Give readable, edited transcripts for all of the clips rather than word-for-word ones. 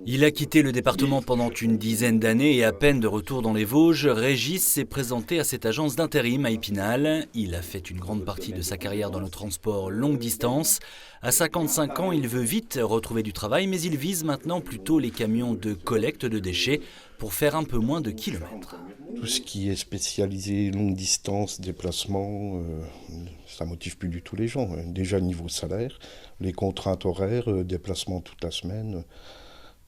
Il a quitté le département pendant une dizaine d'années et à peine de retour dans les Vosges, Régis s'est présenté à cette agence d'intérim à Épinal. Il a fait une grande partie de sa carrière dans le transport longue distance. À 55 ans, il veut vite retrouver du travail, mais il vise maintenant plutôt les camions de collecte de déchets pour faire un peu moins de kilomètres. Tout ce qui est spécialisé, longue distance, déplacement, ça ne motive plus du tout les gens. Déjà niveau salaire, les contraintes horaires, déplacement toute la semaine.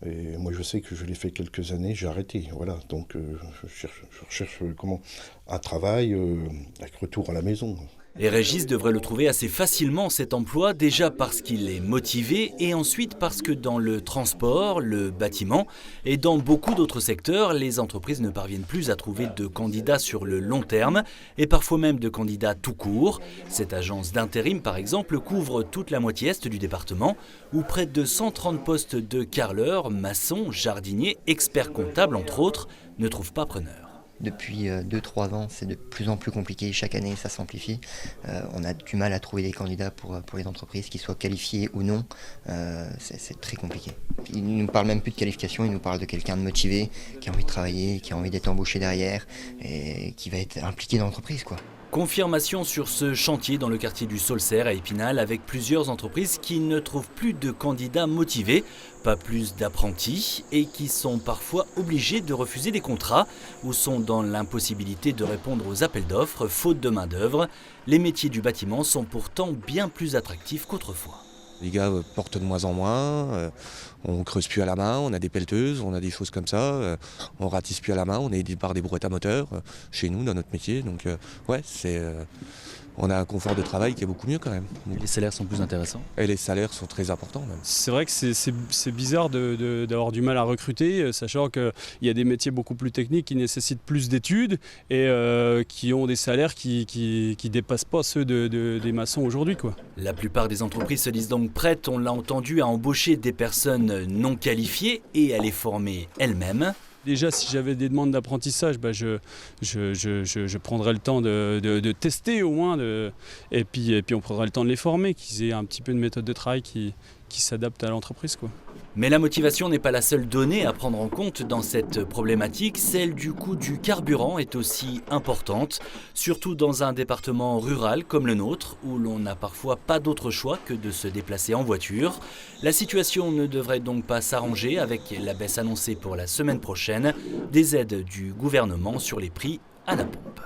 Et moi je sais que je l'ai fait quelques années, j'ai arrêté. Voilà, donc je recherche un travail avec retour à la maison. Et Régis devrait le trouver assez facilement cet emploi, déjà parce qu'il est motivé et ensuite parce que dans le transport, le bâtiment et dans beaucoup d'autres secteurs, les entreprises ne parviennent plus à trouver de candidats sur le long terme et parfois même de candidats tout court. Cette agence d'intérim par exemple couvre toute la moitié est du département où près de 130 postes de carreleurs, maçons, jardiniers, experts comptables entre autres ne trouvent pas preneur. Depuis 2-3 ans, c'est de plus en plus compliqué. Chaque année, ça s'amplifie. On a du mal à trouver des candidats pour les entreprises, qu'ils soient qualifiés ou non. C'est très compliqué. Ils ne nous parlent même plus de qualification, ils nous parlent de quelqu'un de motivé, qui a envie de travailler, qui a envie d'être embauché derrière et qui va être impliqué dans l'entreprise, quoi. Confirmation sur ce chantier dans le quartier du Saulcerre à Épinal avec plusieurs entreprises qui ne trouvent plus de candidats motivés, pas plus d'apprentis et qui sont parfois obligés de refuser des contrats ou sont dans l'impossibilité de répondre aux appels d'offres faute de main-d'œuvre. Les métiers du bâtiment sont pourtant bien plus attractifs qu'autrefois. Les gars portent de moins en moins, on creuse plus à la main, on a des pelleteuses, on a des choses comme ça, on ratisse plus à la main, on est aidé par des brouettes à moteur chez nous dans notre métier. Donc ouais, on a un confort de travail qui est beaucoup mieux quand même. Les salaires sont plus intéressants. Et les salaires sont très importants même. C'est vrai que c'est bizarre d'avoir du mal à recruter, sachant qu'il y a des métiers beaucoup plus techniques qui nécessitent plus d'études et qui ont des salaires qui dépassent pas ceux des maçons aujourd'hui, quoi. La plupart des entreprises se disent donc prêtes, on l'a entendu, à embaucher des personnes non qualifiées et à les former elles-mêmes. Déjà, si j'avais des demandes d'apprentissage, je prendrais le temps de tester au moins, et puis on prendrait le temps de les former, qu'ils aient un petit peu une méthode de travail qui s'adapte à l'entreprise, quoi. Mais la motivation n'est pas la seule donnée à prendre en compte dans cette problématique. Celle du coût du carburant est aussi importante, surtout dans un département rural comme le nôtre, où l'on n'a parfois pas d'autre choix que de se déplacer en voiture. La situation ne devrait donc pas s'arranger avec la baisse annoncée pour la semaine prochaine des aides du gouvernement sur les prix à la pompe.